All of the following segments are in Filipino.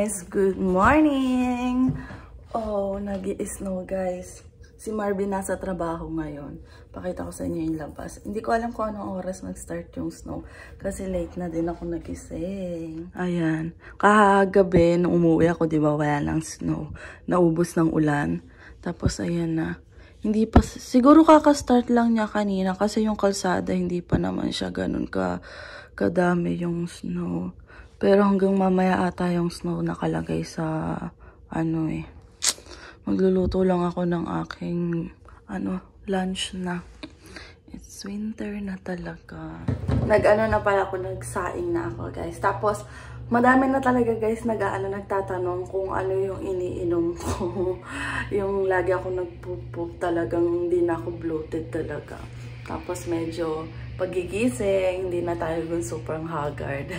guys! Good morning! Oh, nag-i-snow guys. Si Marvin nasa trabaho ngayon. Pakita ko sa inyo yung labas. Hindi ko alam kung anong oras mag-start yung snow. Kasi late na din ako nagising. Ayan. Kahagabi, nung umuwi ako, di ba, wala ng snow. Naubos ng ulan. Tapos, ayan na. Hindi pa, siguro kaka-start lang niya kanina. Kasi yung kalsada, hindi pa naman siya ganun kadami yung snow. Pero hanggang mamaya ata yung snow nakalagay sa, magluluto lang ako ng aking, lunch na. It's winter na talaga. Na pala ako, nagsaing na ako, guys. Tapos, madami na talaga, guys, nagtatanong kung ano yung iniinom ko. Yung lagi ako nagpupup, talagang hindi na ako bloated talaga. Tapos, medyo pagigising, hindi na tayo sobrang haggard.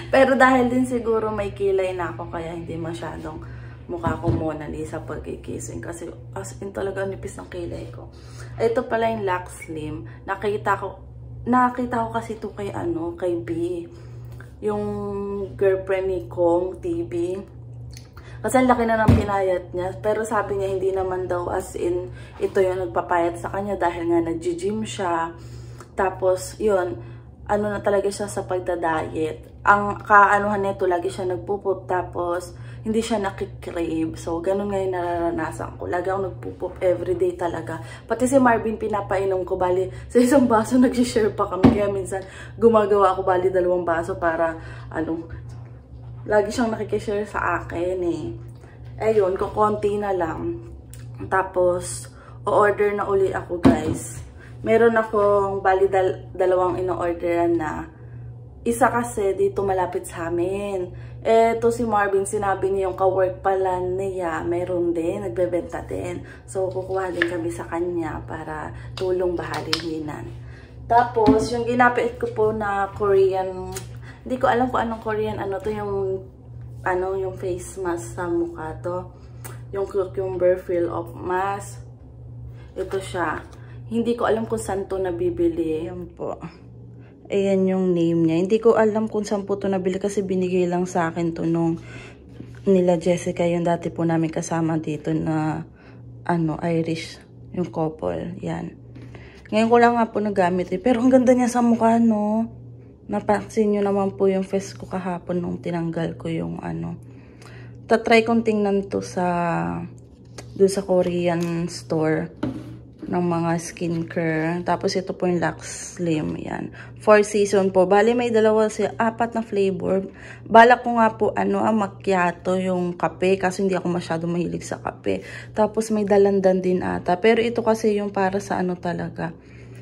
Pero dahil din siguro may kilay na ako, kaya hindi masyadong mukha ko Mona Lisa pagkikising. Kasi as in talaga nipis ng kilay ko. Ito pala yung Lux Slim. Nakita ko kasi ito kay kay B. Yung girlfriend ni Kong TV. Kasi ang laki na ng pinayat niya. Pero sabi niya hindi naman daw as in ito yung nagpapayat sa kanya dahil nga nag-gym siya. Tapos yun, na talaga siya sa pagda-diet. Ang kaanuhan nito, lagi siya nagpupup, tapos hindi siya nakikrave. So, ganun nga yung nararanasan ko. Lagi ako nagpupup everyday talaga. Pati si Marvin, pinapainom ko, bali, sa isang baso, nag-share pa kami. Kaya minsan, gumagawa ako, bali, 2 baso para, lagi siyang nakikishare sa akin eh. Ayun, kukunti na lang. Tapos, o-order na uli ako, guys. Meron akong, bali, 2 ino-orderan na. Isa kasi dito malapit sa amin. Eto si Marvin, sinabi niya yung ka-work pala niya, meron din, nagbebenta din. So, kukuha din kami sa kanya para tulong bahalihinan. Tapos, yung ginapit ko po na Korean, hindi ko alam kung anong Korean, to yung, yung face mask sa mukha to. Yung cucumber fill of mask. Ito siya. Hindi ko alam kung saan to nabibili. Yan po. Ayan yung name niya. Hindi ko alam kung saan po ito nabili kasi binigay lang sa akin to nung nila Jessica, yung dati po namin kasama dito na Irish, yung couple. Yan. Ngayon ko lang nga po nagamit eh. Pero ang ganda niya sa mukha, no? Napansin nyo naman po yung face ko kahapon nung tinanggal ko yung Tatry kong tingnan to doon sa Korean store ng mga skincare. Tapos ito po yung Lux Slim. Yan. 4 season po. Bali may 4 na flavor. Balak ko nga po macchiato yung kape. Kasi hindi ako masyado mahilig sa kape. Tapos may dalandan din ata. Pero ito kasi yung para sa talaga.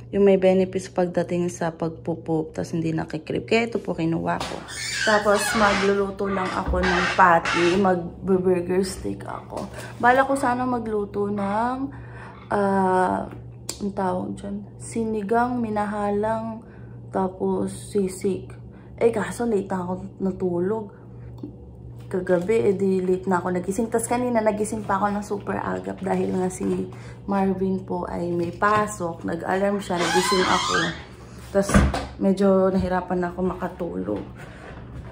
Yung may benefits pagdating sa pagpupup. Tapos hindi nakikrip. Kaya ito po kinuha ko. Tapos magluluto lang ako ng patty. Mag-burger steak ako. Balak ko sana magluto ng ang tawag dyan, sinigang, minahalang, tapos sisig. Kaso late na ako natulog. Kagabi, late na ako nagising. Tapos kanina nagising pa ako ng super agap dahil nga si Marvin po ay may pasok. Nag-alarm siya, nagising ako. Tapos medyo nahirapan ako makatulog.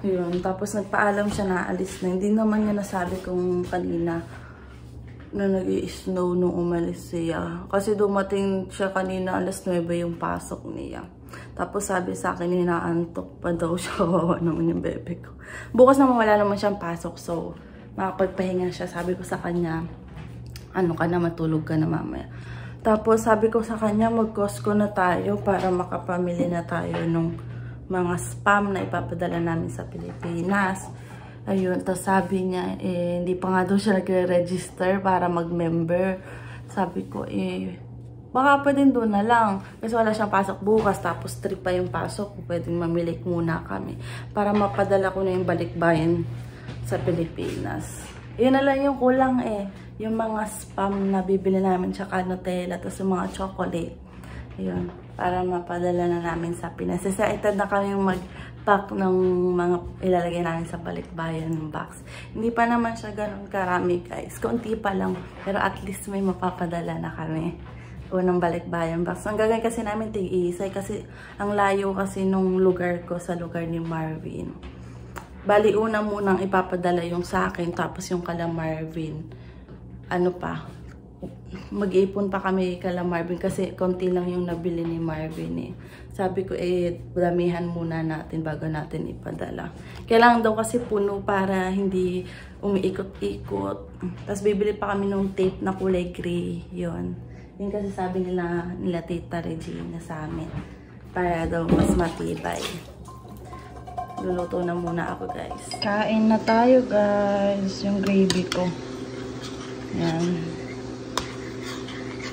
Yun, tapos nagpaalam siya na alis na. Hindi naman niya nasabi kung kanina na nag-i-snow nung umalis siya. Kasi dumating siya kanina alas 9 yung pasok niya. Tapos sabi sa akin, inaantok pa daw siya. Wawa naman yung bebe ko. Bukas naman wala naman siyang pasok. So, makapagpahinga siya. Sabi ko sa kanya, ka na, matulog ka na mamaya. Tapos sabi ko sa kanya, mag-Costco na tayo para makapamili na tayo ng mga spam na ipapadala namin sa Pilipinas. Ayun, tapos sabi niya, hindi pa nga daw siya nagre-register para mag-member. Sabi ko, baka pwedeng doon na lang. Kasi wala siyang pasok bukas, tapos 3 pa yung pasok. Pwedeng mamili muna kami para mapadala ko na yung balikbayan sa Pilipinas. Yun na lang yung kulang yung mga spam na bibili namin, tsaka Nutella, tapos yung mga chocolate. Ayun, para mapadala na namin sa Pinas. Excited na kami mag-pack ng mga ilalagay namin sa balikbayan box. Hindi pa naman siya ganun karami, guys. Kunti pa lang. Pero at least may mapapadala na kami. Unang balikbayan box. Ang gagawin kasi namin tig-iisay kasi ang layo kasi nung lugar ko sa lugar ni Marvin. Bali, una munang ipapadala yung sa akin, tapos yung kala Marvin. Ano pa? Mag-ipon pa kami kala Marvin kasi konti lang yung nabili ni Marvin eh. Sabi ko damihan muna natin bago natin ipadala. Kailangan daw kasi puno para hindi umiikot-ikot. Tapos bibili pa kami ng tape na kulay gray. Yun kasi sabi nila Tita Regina sa amin. Para daw mas matibay. Luluto na muna ako, guys. Kain na tayo, guys. Yung gravy ko. Yan.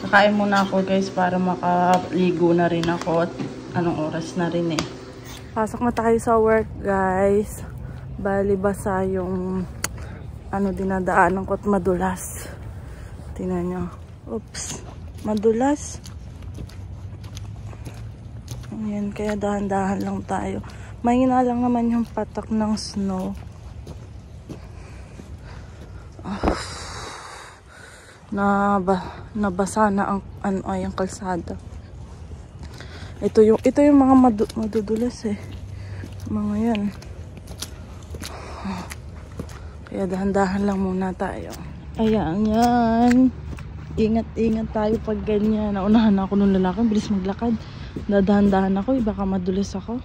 Kakain muna ako, guys, para makaligo na rin ako at anong oras na rin eh. Pasok na tayo sa work, guys. Bali basa yung dinadaanan ko at madulas. Tingnan nyo. Oops. Madulas. Ayan, kaya dahan-dahan lang tayo. Mahina lang naman yung patak ng snow. Nabasa na ang kalsada. Ito yung mga madudulas eh. Mga yan. Kaya dahan-dahan lang muna tayo. Ayan, yan. Ingat-ingat tayo pag ganyan. Naunahan ako nung lalaki. Bilis maglakad. Dadahan-dahan ako. Baka madulas ako.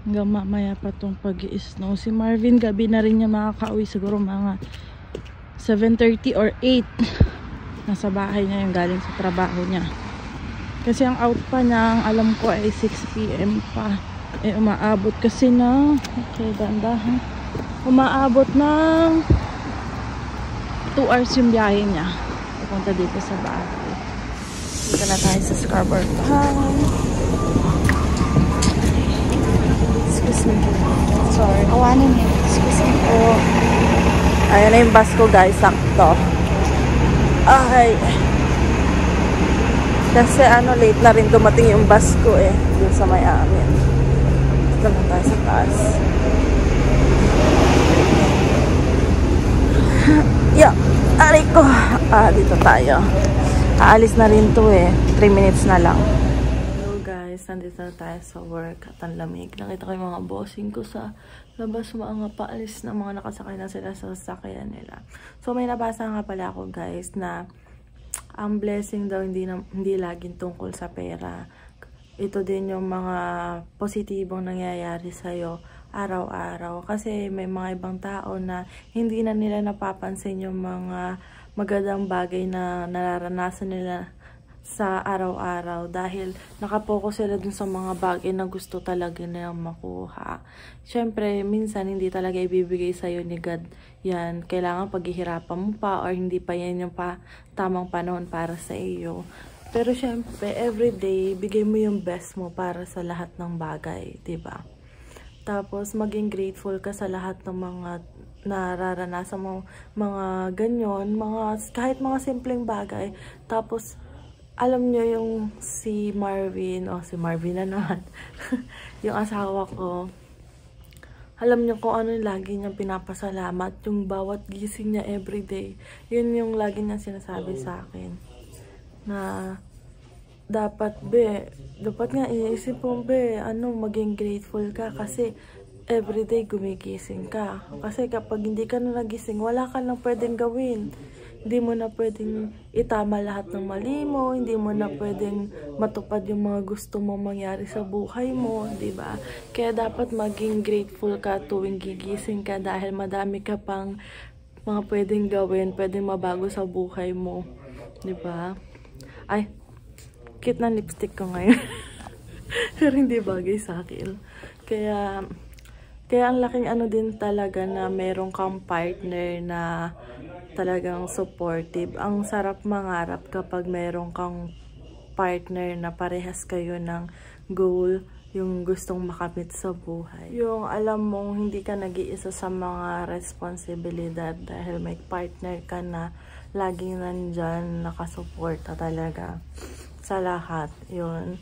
Hanggang mamaya pa itong pag-i-snow. Si Marvin, gabi na rin niya makaka-uwi. Siguro mga 7:30 or 8. Nasa bahay niya yung galing sa trabaho niya. Kasi ang out pa niya, ang alam ko ay 6 PM pa. Umaabot kasi na. Okay, dahan-dahan. Umaabot ng 2 hours yung biyahe niya. Pupunta dito sa bahay. Dito na tayo sa Scarborough. Hi! Excuse me. Sorry. Awanin niya. Excuse me po. Ayan na yung bus ko, guys. Sakto. Ay. Kasi late na rin dumating yung bus ko eh. Dun sa may amin. Dito na tayo sa taas. Yeah. Aray ko. Dito tayo. Aalis na rin to eh. 3 minutes na lang. Hello guys. Nandito na tayo sa work. At ang lamig. Nakita ko yung mga bossing ko sa labas. Mga paalis na mga nakasakay na sila sa sasakyan nila. So may nabasa nga pala ako guys na ang blessing daw hindi laging tungkol sa pera. Ito din yung mga positibong nangyayari sa'yo araw-araw. Kasi may mga ibang tao na hindi na nila napapansin yung mga magandang bagay na nararanasan nila sa araw-araw dahil nakapokus sila dun sa mga bagay na gusto talaga nilang makuha. Siyempre, minsan hindi talaga ibibigay sa'yo ni God yan. Kailangan paghihirapan mo pa or hindi pa yan yung tamang panahon para sa iyo. Pero siyempre, everyday, bigay mo yung best mo para sa lahat ng bagay, diba? Tapos, maging grateful ka sa lahat ng mga nararanasan mo, mga ganyan, kahit mga simpleng bagay. Tapos, alam nyo yung si Marvin na naman, yung asawa ko, alam nyo kung ano yung lagi niyang pinapasalamat, yung bawat gising niya everyday. Yun yung lagi niyang sinasabi sa akin. Na dapat nga iisip mo maging grateful ka kasi everyday gumigising ka. Kasi kapag hindi ka na nagising, wala ka nang pwedeng gawin. Hindi mo na pwedeng itama lahat ng mali mo, hindi mo na pwedeng matupad yung mga gusto mo mangyari sa buhay mo, diba? Kaya dapat maging grateful ka tuwing gigising ka dahil madami ka pang mga pwedeng gawin, pwedeng mabago sa buhay mo, diba? Ay, cute na lipstick ko ngayon. Pero hindi bagay sa akin. Kaya ang laking din talaga na meron kang partner na talagang supportive. Ang sarap mangarap kapag meron kang partner na parehas kayo ng goal, yung gustong makamit sa buhay. Yung alam mong hindi ka nag-iisa sa mga responsibilidad dahil may partner ka na laging nandyan, nakasuporta talaga sa lahat. Yun.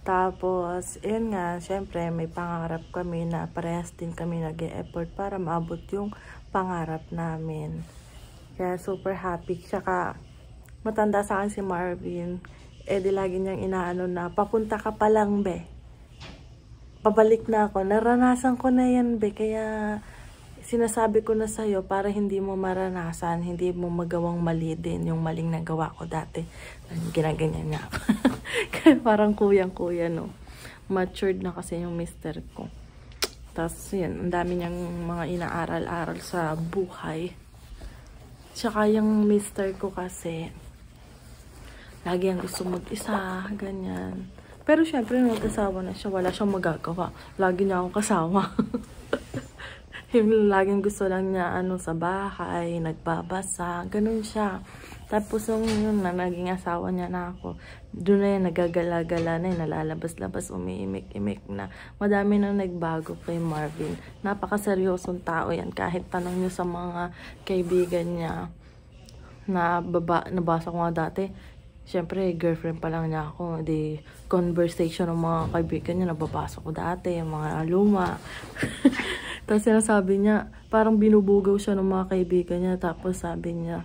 Tapos, yun nga, syempre may pangarap kami na parehas din kami nag-e-effort para maabot yung pangarap namin. Kaya super happy. Tsaka matanda sa akin si Marvin. Di lagi niyang inaano na, papunta ka pa lang be. pabalik na ako. Naranasan ko na yan, be. Kaya sinasabi ko na sa'yo para hindi mo maranasan, hindi mo magawang mali din yung maling nagawa ko dati. Ginaganyan niya ako. Kaya parang kuyang-kuya, no. Matured na kasi yung mister ko. Tapos yun, ang dami niyang mga inaaral-aral sa buhay. Tsaka yung mister ko kasi, lagi ang gusto mag-isa, ganyan. Pero syempre, nag-asawa na siya, wala siyang magagawa. Lagi niya akong kasama. Laging gusto lang niya sa bahay, nagbabasa, ganun siya. Tapos yun na, naging asawa niya na ako. Doon na yan, nagagala-gala na yun, nalalabas-labas, umiimik-imik na. Madami na nagbago kay Marvin. Napakaseryosong tao yan. Kahit tanong niyo sa mga kaibigan niya, nabasa ko nga dati, siyempre, girlfriend pa lang niya ako. Di, conversation ng mga kaibigan niya, nababasa ko dati, yung mga luma. Tapos sinasabi niya, parang binubugaw siya ng mga kaibigan niya. Tapos sabi niya,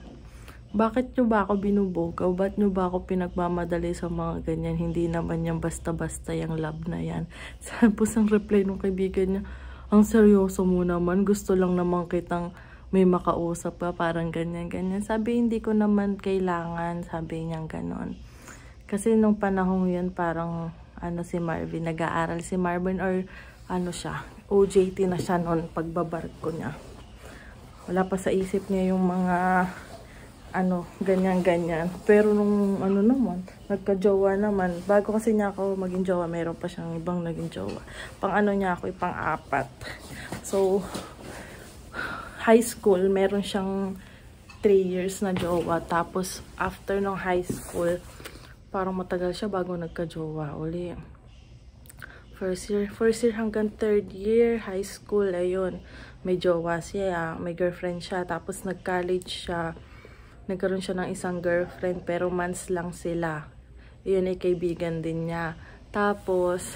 bakit nyo ba ako binubugaw? Ba't nyo ba ako pinagmamadali sa mga ganyan? Hindi naman yan basta-basta yung love na yan. Tapos ang reply ng kaibigan niya, ang seryoso mo naman. Gusto lang naman kitang may makausap pa, parang ganyan-ganyan. Sabi, hindi ko naman kailangan, sabi niya ganon. Kasi nung panahon yun, parang, si Marvin, nag-aaral si Marvin, or siya, OJT na siya noon, pagbabarko niya. Wala pa sa isip niya yung mga, ganyan-ganyan. Pero nung, naman, nagka-jowa naman, bago kasi niya ako maging jowa, meron pa siyang ibang naging jowa. Pang niya ako, ipang-apat. So, high school, meron siyang 3 years na jowa. Tapos, after ng high school, parang matagal siya bago nagka-jowa uli. First year hanggang 3rd year, high school, ayun. May jowa siya, may girlfriend siya. Tapos, nag-college siya. Nagkaroon siya ng isang girlfriend, pero months lang sila. Yun ay kaibigan din niya. Tapos,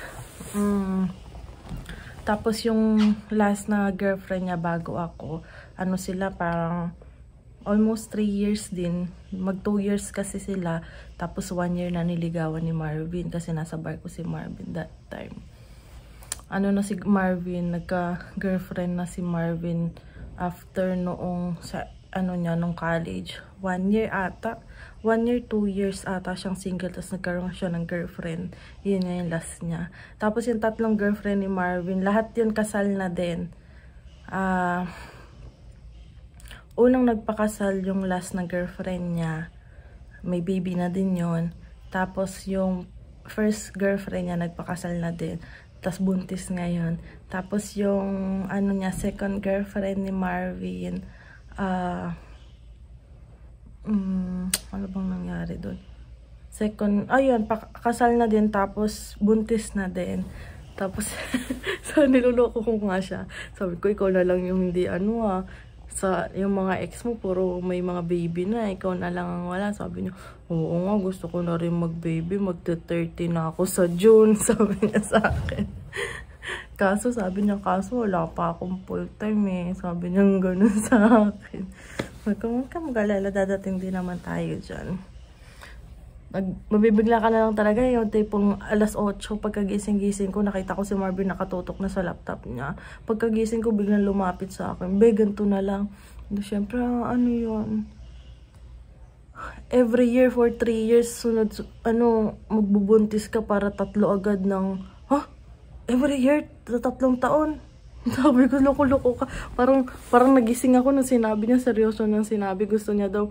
yung last na girlfriend niya bago ako, sila parang almost 3 years din. Mag 2 years kasi sila. Tapos 1 year na niligawan ni Marvin kasi nasa barko si Marvin that time. Na si Marvin, nagka-girlfriend na si Marvin after noong sa nung college. 1 year ata. 1 year, 2 years ata siyang single. Tapos nagkaroon siya ng girlfriend. Yun nga yung last niya. Tapos yung 3 girlfriend ni Marvin, lahat yun kasal na din. Unang nagpakasal yung last na girlfriend niya. May baby na din yun. Tapos yung first girlfriend niya nagpakasal na din. Tapos buntis ngayon. Tapos yung second girlfriend ni Marvin, ano bang nangyari doon? Ayun, pakasal na din, tapos buntis na din. Tapos, so niluloko ko nga siya. Sabi ko, ikaw na lang yung hindi sa yung mga ex mo, puro may mga baby na, ikaw na lang ang wala. Sabi niya, oo nga, gusto ko na rin mag-baby, magte-30 na ako sa June, sabi niya sa akin. Sabi niya, wala pa akong full time Sabi niya ganun sa akin. Huwag ka mag-alala, dadating din naman tayo dyan. Mabibigla ka na lang talaga yung tipong alas 8, pagkagising-gising ko, nakita ko si Marvin nakatutok na sa laptop niya. Pagkagising ko, biglang lumapit sa akin, ganito na lang. Siyempre, yun? Every year for 3 years, sunod, magbubuntis ka para 3 agad ng, every year, 3 taon. Sabi ko, loko-loko ka. Parang nagising ako nung sinabi niya, seryoso nang sinabi. Gusto niya daw,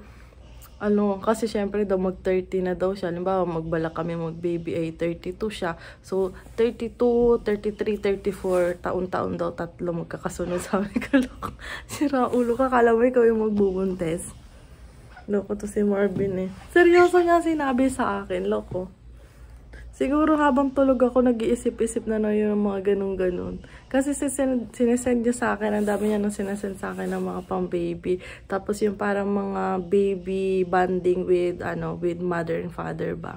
kasi syempre daw mag-30 na daw siya. Halimbawa, magbala kami mag-baby ay 32 siya. So, 32, 33, 34, taon-taon daw, 3 magkakasunod. Sabi ko, loko. Sira ulo ka, kala mo ikaw yung magbubuntes. Loko to si Marvin Seryoso niya sinabi sa akin, loko. Siguro habang tulog ako, nag-iisip-isip na yung mga ganun-ganun. Kasi sinesend niya sa akin, ang dami niya nang sinesend sa akin ng mga pang-baby. Tapos yung parang mga baby bonding with mother and father ba.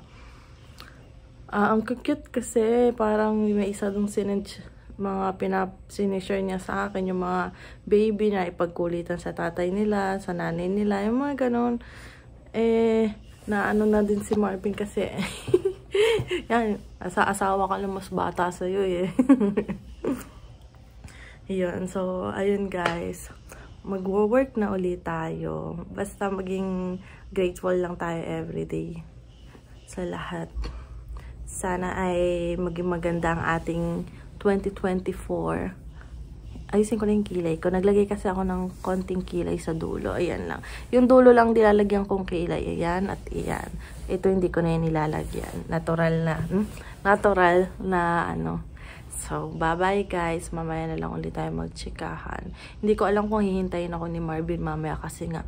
Ang cute kasi, parang may isa dong sinishare niya sa akin, yung mga baby na ipagkulitan sa tatay nila, sa nanay nila, yung mga ganun. Na din si Marvin kasi, Yan, sa asawa ka lang mas bata sa'yo eh. Yun, so, ayun guys. Mag-work na ulit tayo. Basta maging grateful lang tayo everyday sa lahat. Sana ay maging maganda ang ating 2024. Ayusin ko na yung kilay ko. Naglagay kasi ako ng konting kilay sa dulo. Ayan lang. Yung dulo lang nilalagyan kong kilay. Ayan at ayan. Ito hindi ko na yung nilalagyan. Natural na. Natural na ano. So, bye-bye guys. Mamaya na lang ulit tayo magchikahan. Hindi ko alam kung hihintayin ako ni Marvin mamaya kasi nga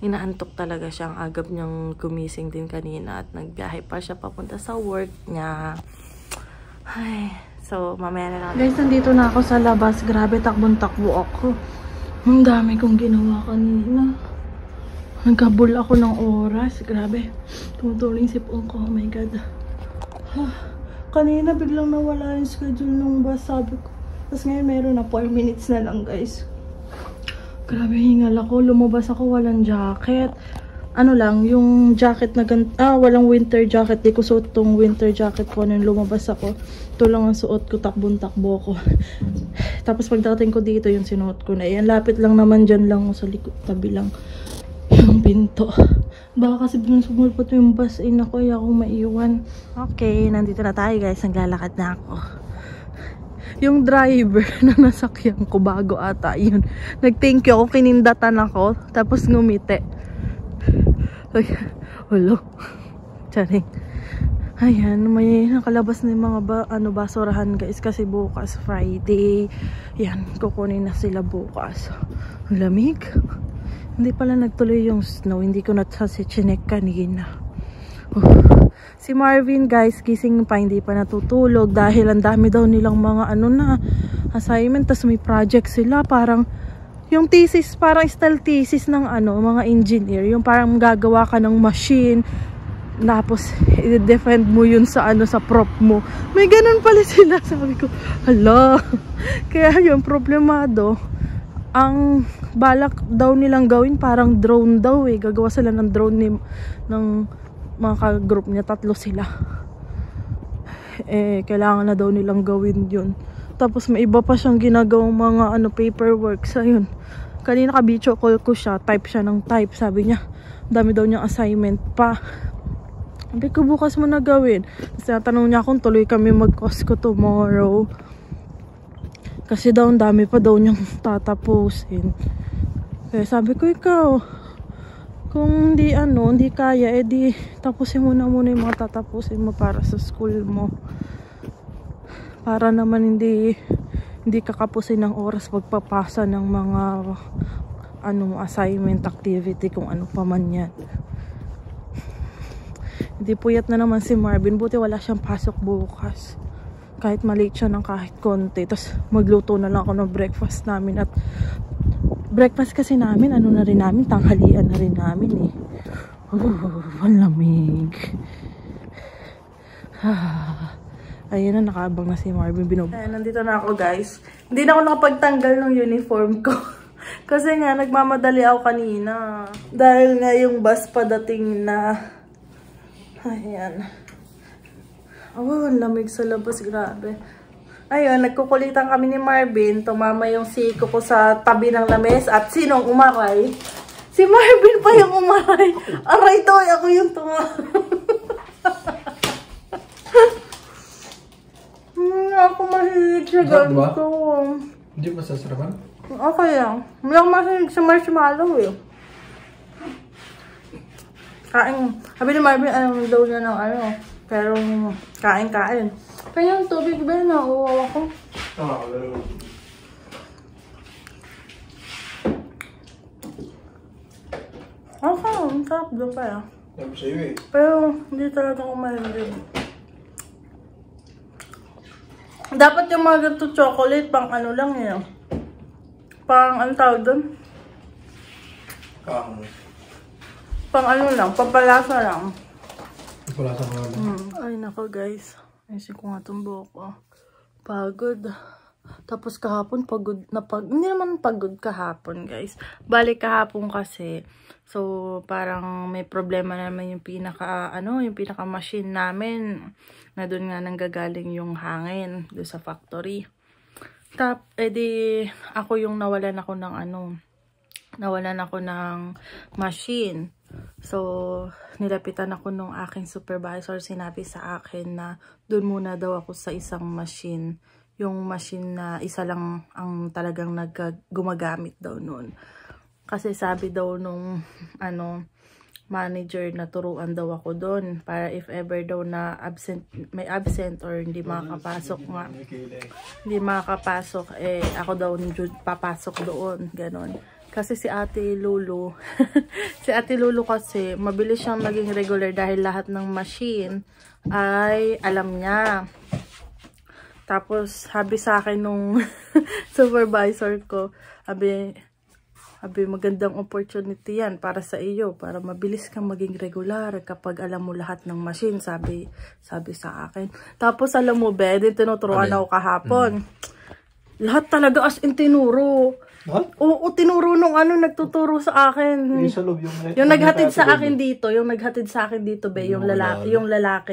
inaantok talaga siya. Ang agap niyang gumising din kanina at nagbiyahe pa siya papunta sa work niya. Ay, so mamaya na lang. Guys, nandito na ako sa labas. Grabe, takbong-takbo ako. Ang dami kong ginawa kanina. Nagkabul ako ng oras. Grabe. Tumutuling sipon ko. Oh my God. Kanina biglang nawala yung schedule ng bus, sabi ko. Tapos ngayon meron na 4 minutes na lang guys. Grabe, hingal ako. Lumabas ako, walang jacket. Ano lang, yung jacket na walang winter jacket. Di ko suot tong winter jacket ko nung lumabas ako. Ito lang ang suot ko, takbong-takbo ko. Tapos pagdating ko dito, yung sinuot ko na. Yan, lapit lang naman dyan lang sa likod, tabi lang yung pinto. Baka kasi sumulpot yung bus, nako, ay akong maiwan. Okay, nandito na tayo guys. Naglalakad na ako. Yung driver na nasakyan ko bago ata yun. Nag-thank you ako, kinindatan ako. Tapos ngumiti. Hulo. Charing. Ayan, may nakalabas na yung mga basurahan guys. Kasi bukas Friday. Yan, kukunin na sila bukas. Ang lamig. Hindi pala nagtuloy yung snow. Hindi ko na chinek kanina. Si Marvin guys, gising pa, hindi pa natutulog. Dahil ang dami daw nilang mga assignment. Tapos may project sila. Parang yung thesis, parang style thesis ng mga engineer. Yung parang gagawa ka ng machine. Tapos i-defend mo yun sa sa prop mo. May ganun pala sila. Sabi ko, hala. Kaya yung problemado. Ang balak daw nilang gawin parang drone daw eh. Gagawa sila ng drone ng mga ka-group niya. 3 sila. Kailangan na daw nilang gawin yun. Tapos may iba pa siyang ginagawang mga paperwork. So yun. Kanina ka-video call ko siya. Type siya ng type. Sabi niya, dami daw niyang assignment pa. Sabi ko, bukas mo na gawin. Tapos natanong niya kung tuloy kami mag-Costco tomorrow. Kasi daw, ang dami pa daw niyang tatapusin. Kaya sabi ko, ikaw, kung hindi kaya, edi tapusin mo na muna yung mga tatapusin mo para sa school mo. Para naman hindi kakapusin ng oras pagpapasa ng mga assignment, activity, kung ano pa man yan. Hindi puyat na naman si Marvin. Buti wala siyang pasok bukas. Kahit malate siya ng kahit konti. Tapos magluto na lang ako ng breakfast namin. At breakfast kasi namin, na rin namin, tanghalian na rin namin eh. Ang lamig. Ayun na, nakaabang na si Marvin. Ayan, nandito na ako guys. Hindi na ako nakapagtanggal ng uniform ko. Kasi nga, nagmamadali ako kanina. Dahil nga yung bus padating na. Ayan. Oh, ang lamig sa labas, grabe. Ayun, nagkukulitan kami ni Marvin. Tumama yung siko ko sa tabi ng lames. At sinong umaray? Si Marvin pa yung umaray. Aray to, ako yung ako mahilig sa ganito. Hindi ba sasarapan? Okay lang. Walang mahilig sa marshmallow eh. Kain. Sabi ni Marvin, daw niya ng pero kain. Kaya yung tubig ba na uwawa ko? Okay, ang sarap doon kaya. Pero hindi talaga ako mahilig. Dapat yung mga ganito chocolate, pang lang yun. Pang tawag doon? Pang lang, pampalasa lang. Pampalasa nga lang. Ay nako guys. Ayusin ko nga itong buhok ko. Pagod. Tapos kahapon hindi naman pagod kahapon, guys. Balik kahapon kasi. So, parang may problema naman yung yung pinaka machine namin. Na doon nga nanggagaling yung hangin doon sa factory. Ako yung nawalan ako ng machine. So, nilapitan ako nung aking supervisor. Sinabi sa akin na doon muna daw ako sa isang machine. Yung machine na isa lang ang talagang gumagamit daw noon. Kasi sabi daw nung manager na turuan daw ako doon para if ever daw na may absent or hindi makakapasok ako daw papasok doon, ganon. Kasi si Ate Lulu si Ate Lulu kasi mabilis siyang maging regular dahil lahat ng machine ay alam niya. Tapos, sabi sa akin nung supervisor ko, sabi, magandang opportunity yan para sa iyo, para mabilis kang maging regular kapag alam mo lahat ng machine, sabi sa akin. Tapos, alam mo, din tinuturuan ako kahapon. Lahat talaga as in tinuro. What? Oo, tinuro nung nagtuturo sa akin. Yung naghatid sa akin dito, yung lalaki,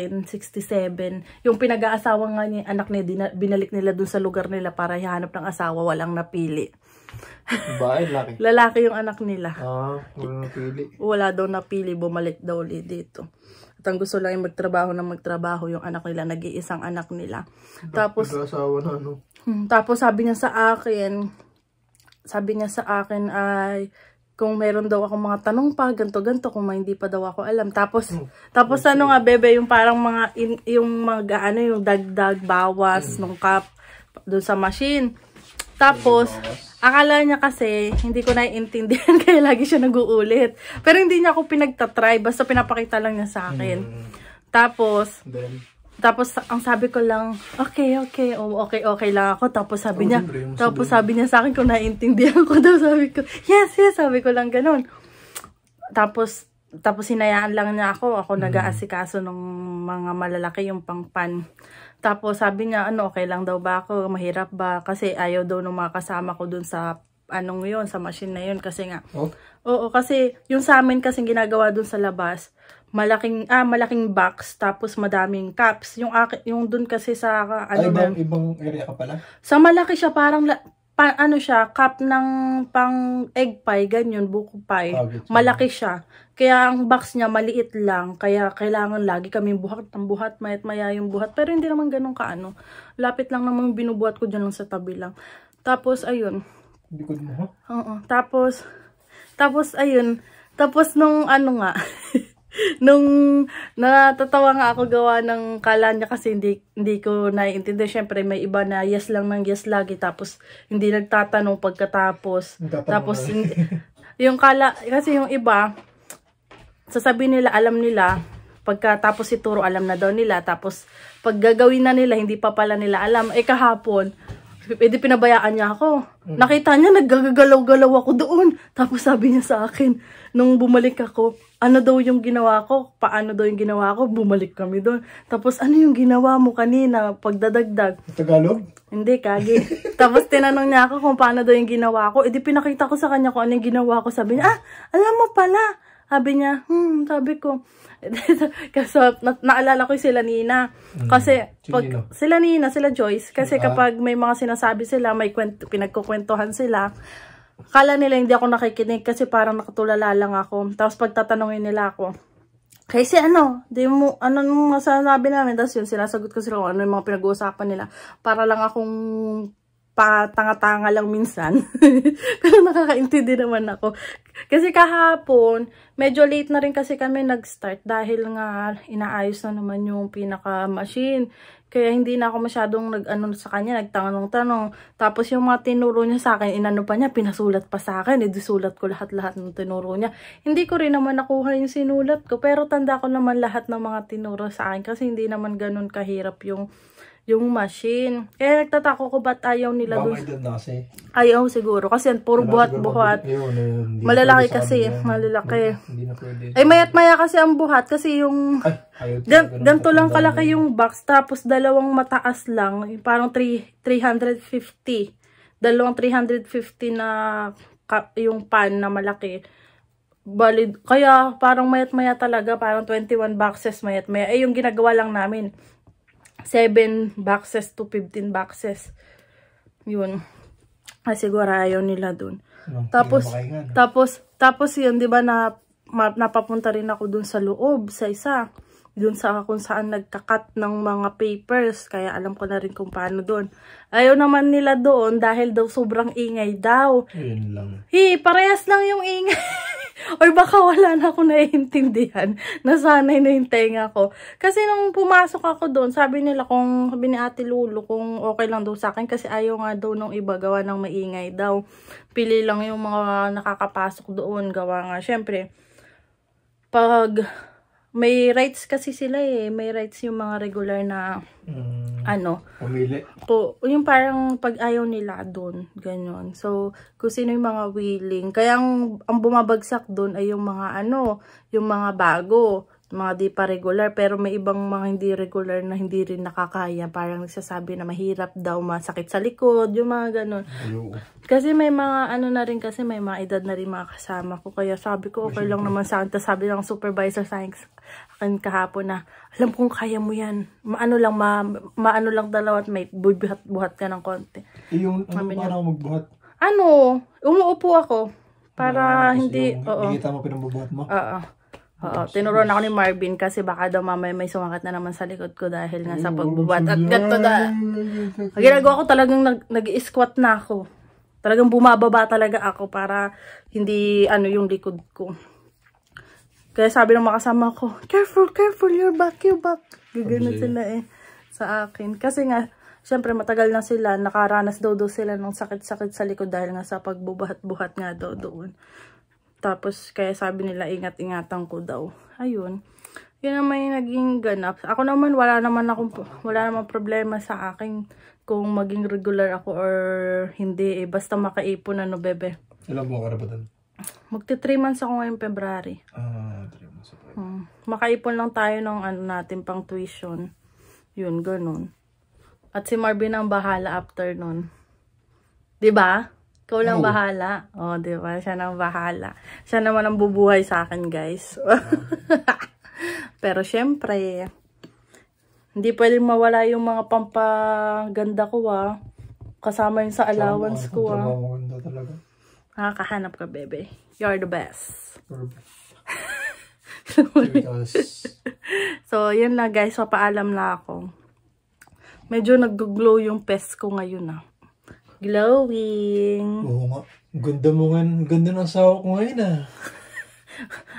67. Yung pinag-aasawa nga niya, anak niya, binalik nila dun sa lugar nila para ihanap ng asawa, walang napili. Lalaki? Lalaki yung anak nila. Walang napili. Wala daw napili, bumalik daw ulit dito. At ang gusto lang yung magtrabaho yung anak nila, nag-iisang anak nila. Tapos, tapos sabi niya sa akin ay kung meron daw akong mga tanong pa, ganto kung hindi pa daw ako alam. Tapos bebe, yung parang yung dagdag bawas nung cup doon sa machine. Tapos, akala niya kasi, hindi ko naiintindihan kaya lagi siya nag-uulit. Pero hindi niya ako pinagtatry, basta pinapakita lang niya sa akin. Tapos, ang sabi ko lang, okay lang ako. Tapos sabi niya sa akin kung naiintindihan ko daw. Sabi ko, yes, sabi ko lang ganun. Tapos hinayaan lang niya ako. Ako nag-aasikaso ng mga malalaki yung pangpan. Tapos sabi niya, okay lang daw ba ako? Mahirap ba? Kasi ayaw daw ng mga kasama ko dun sa sa machine na yun. Kasi nga, oo, kasi yung sa amin kasi ginagawa dun sa labas, malaking box tapos madaming cups. Yung dun kasi sa ibang area ka pala. Sa malaki siya parang cup ng pang egg pie, ganyan, buko pie. Malaki siya. Kaya ang box niya maliit lang. Kaya kailangan lagi kaming buhat, mayat maya yung buhat. Pero hindi naman ganun lapit lang naman binubuhat ko dyan lang sa tabi lang. Tapos ayun. Likod mo? Oo. Tapos ayun. Tapos nung nung natatawa nga ako gawa ng kala niya kasi hindi ko naiintindihan. Syempre may iba na yes lang ng yes lagi tapos hindi nagtatanong pagkatapos. Tapos yung kala kasi yung iba sasabihin nila alam nila pagkatapos ituro alam na daw nila tapos pag gagawin na nila hindi pa pala nila alam. Kahapon pinabayaan niya ako. Nakita niya naggagalaw-galaw ako doon. Tapos sabi niya sa akin nung bumalik ako, ano daw yung ginawa ko? Paano daw yung ginawa ko? Bumalik kami doon. Tapos ano yung ginawa mo kanina pagdadagdag? Tagalog? Hindi, kagi. Tapos tinanong niya ako kung paano daw yung ginawa ko. Pinakita ko sa kanya kung ano yung ginawa ko. Sabi niya, alam mo pala. Sabi niya, sabi ko. Kasi naalala ko sila Nina. Kasi sila Nina, sila Joyce. Kasi kapag may mga sinasabi sila, may pinagkukwentuhan sila, kala nila hindi ako nakikinig kasi parang nakatulala lang ako. Tapos pagtatanungin nila ako, kasi ano masasabi namin? Tapos yun, sinasagot ko sila kung ano yung mga pinag-uusapan nila. Para lang akong patanga-tanga lang minsan. Pero nakakaintindi naman ako. Kasi kahapon, medyo late na rin kasi kami nag-start dahil nga inaayos na naman yung pinaka-machine. Kaya hindi na ako masyadong sa kanya, nagtanong-tanong. Tapos yung mga tinuro niya sa akin, pa niya, pinasulat pa sa akin. Sulat ko lahat-lahat ng tinuro niya. Hindi ko rin naman nakuha yung sinulat ko. Pero tanda ko naman lahat ng mga tinuro sa akin. Kasi hindi naman ganun kahirap yung yung machine. Kaya nagtatako ko ba't ayaw nila Baka dun. may edad na kasi. Ayaw siguro. Kasi puro buhat-buhat. Malalaki kasi. Malalaki. Hindi na pwede. Ay, mayat-maya kasi ang buhat. Kasi yung... Ay, ganito lang kalaki yung box. Tapos dalawang mataas lang. Parang 350. Dalawang 350 na yung pan na malaki. Valid. Kaya parang mayat-maya talaga. Parang 21 boxes mayat-maya. Eh, yung ginagawa lang namin. 7 boxes to 15 boxes. Yun. Ay, siguro ayaw nila dun. Tapos yun, di ba napapunta rin ako dun sa loob, sa isa. Dun sa kung saan nagkakat ng mga papers. Kaya alam ko na rin kung paano dun. Ayaw naman nila doon dahil daw sobrang ingay daw. Yun lang. Parehas lang yung ingay. Or baka wala na ako naiintindihan. Nasanay na yung tenga ko. Kasi nung pumasok ako doon, sabi ni Ate Lulu, kung okay lang daw sa akin. Kasi ayaw nga daw nung iba gawa ng maingay daw. Pili lang yung mga nakakapasok doon. Gawa nga, syempre, pag may rights kasi sila may rights yung mga regular na pumili. Yung parang pag ayaw nila doon, ganyan. So, kung sino yung mga willing. Kaya ang bumabagsak doon ay yung mga yung mga bago, mga di pa regular. Pero may ibang mga hindi regular na hindi rin nakakaya. Parang nagsasabi na mahirap daw, masakit sa likod, yung mga ganun. Kasi may mga na rin kasi may mga edad na rin mga kasama ko. Kaya sabi ko okay lang naman sa akin. Tapos sabi ng supervisor sa akin kahapon na, alam kong kaya mo yan. Maano lang dalawa at may buhat ka ng konti. Yung paano ako magbuhat? Umuupo ako. Para hindi, Hindi kita mo pinambubuhat mo? Oo, tinuruan ako ni Marvin kasi baka daw mamaya may sumakat na naman sa likod ko dahil nga sa pagbubuhat. At ganito ginagawa ko talagang nag-squat na ako. Talagang bumababa talaga ako para hindi yung likod ko. Kaya sabi ng makasama ko, careful, your back. Gagano sila sa akin. Kasi nga, syempre matagal na sila, nakaranas daw sila ng sakit-sakit sa likod dahil nga sa pagbubuhat-buhat nga daw doon. Tapos, kaya sabi nila, ingat-ingatan ko daw. Ayun. Yun naman yung naging ganap. Ako naman, wala naman problema sa akin kung maging regular ako or hindi. Basta makaipon bebe. Ilang buwan ka na ba doon? Magti 3 months ako ngayong February. 3 months. Makaipon lang tayo ng natin pang tuition. Yun, ganun. At si Marvin ang bahala after nun. Diba? Ikaw lang bahala. Diba? Siya nang bahala. Siya naman ang bubuhay sa akin, guys. Pero syempre, hindi pwedeng mawala yung mga pampaganda ko, Kasama yun sa allowance ko, Maganda talaga. Nakakahanap ka, bebe. You're the best. So, yun lang, guys. Papaalam na ako. Medyo nag-glow yung pes ko ngayon, Glowing. Oo nga. Ganda mo nga. Ganda ng asawa ko ngayon,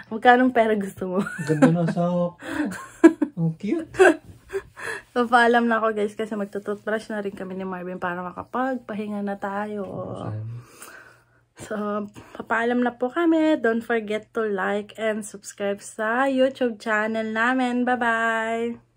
Magkano pera gusto mo? Ganda ng asawa ko. Ang cute. So, paalam na ako, guys. Kasi magtututbrush na rin kami ni Marvin para makapagpahinga na tayo. So, papaalam na po kami. Don't forget to like and subscribe sa YouTube channel namin. Bye-bye!